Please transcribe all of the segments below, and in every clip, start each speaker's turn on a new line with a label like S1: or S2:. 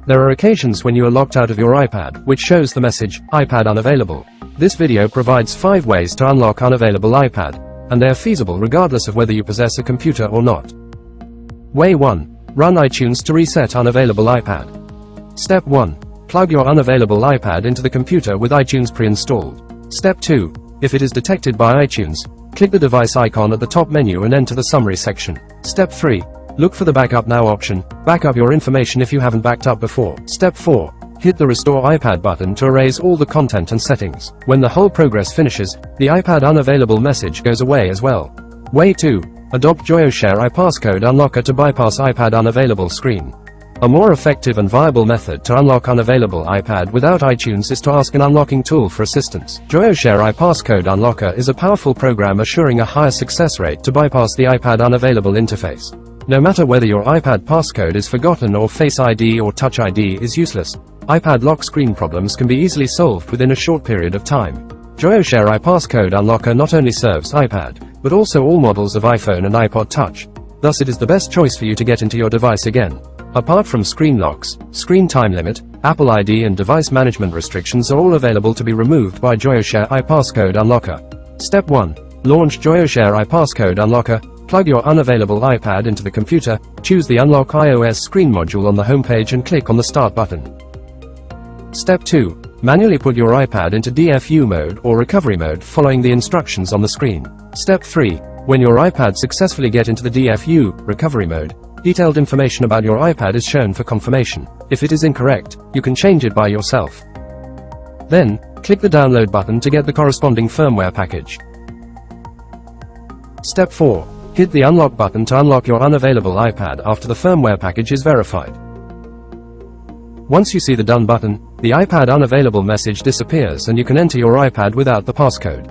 S1: There are occasions when you are locked out of your iPad, which shows the message, iPad unavailable. This video provides 5 ways to unlock unavailable iPad, and they are feasible regardless of whether you possess a computer or not. Way 1. Run iTunes to reset unavailable iPad. Step 1. Plug your unavailable iPad into the computer with iTunes pre-installed. Step 2. If it is detected by iTunes, click the device icon at the top menu and enter the summary section. Step 3. Look for the Backup Now option. Back up your information if you haven't backed up before. Step 4. Hit the Restore iPad button to erase all the content and settings. When the whole progress finishes, the iPad unavailable message goes away as well. Way 2. Adopt Joyoshare iPasscode unlocker to bypass iPad unavailable screen. A more effective and viable method to unlock unavailable iPad without iTunes is to ask an unlocking tool for assistance. Joyoshare iPasscode unlocker is a powerful program assuring a higher success rate to bypass the iPad unavailable interface. No matter whether your iPad passcode is forgotten or Face ID or Touch ID is useless, iPad lock screen problems can be easily solved within a short period of time. Joyoshare iPasscode unlocker not only serves iPad, but also all models of iPhone and iPod Touch. Thus it is the best choice for you to get into your device again. Apart from screen locks, screen time limit, Apple ID and device management restrictions are all available to be removed by Joyoshare iPasscode unlocker. Step 1. Launch Joyoshare iPasscode unlocker. Plug your unavailable iPad into the computer, choose the Unlock iOS screen module on the homepage and click on the Start button. Step 2. Manually put your iPad into DFU mode or recovery mode following the instructions on the screen. Step 3. When your iPad successfully get into the DFU recovery mode, detailed information about your iPad is shown for confirmation. If it is incorrect, you can change it by yourself. Then, click the Download button to get the corresponding firmware package. Step 4. Hit the Unlock button to unlock your unavailable iPad after the firmware package is verified. Once you see the Done button, the iPad unavailable message disappears and you can enter your iPad without the passcode.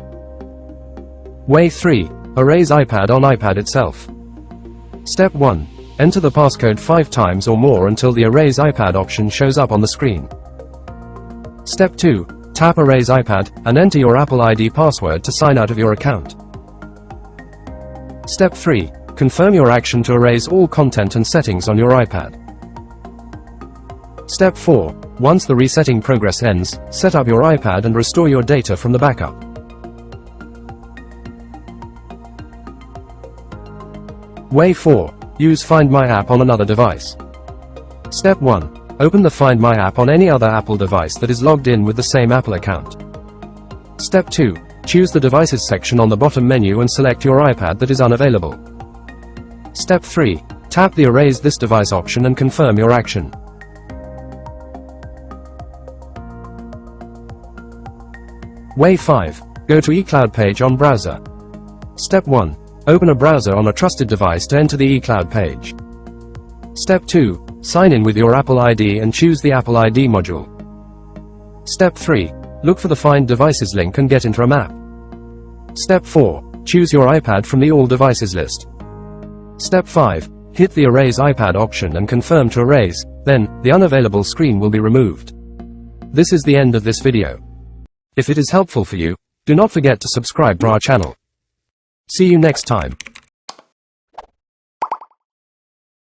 S1: Way 3. Erase iPad on iPad itself. Step 1. Enter the passcode 5 times or more until the Erase iPad option shows up on the screen. Step 2. Tap Erase iPad, and enter your Apple ID password to sign out of your account. Step 3. Confirm your action to erase all content and settings on your iPad. Step 4. Once the resetting progress ends, set up your iPad and restore your data from the backup. Way 4. Use Find My app on another device. Step 1. Open the Find My app on any other Apple device that is logged in with the same Apple account. Step 2. Choose the Devices section on the bottom menu and select your iPad that is unavailable. Step 3. Tap the Erase this device option and confirm your action. Way 5. Go to iCloud page on browser. Step 1. Open a browser on a trusted device to enter the iCloud page. Step 2. Sign in with your Apple ID and choose the Apple ID module. Step 3. Look for the Find Devices link and get into a map. Step 4. Choose your iPad from the All Devices list. Step 5. Hit the Erase iPad option and confirm to erase, then, the unavailable screen will be removed. This is the end of this video. If it is helpful for you, do not forget to subscribe to our channel. See you next time.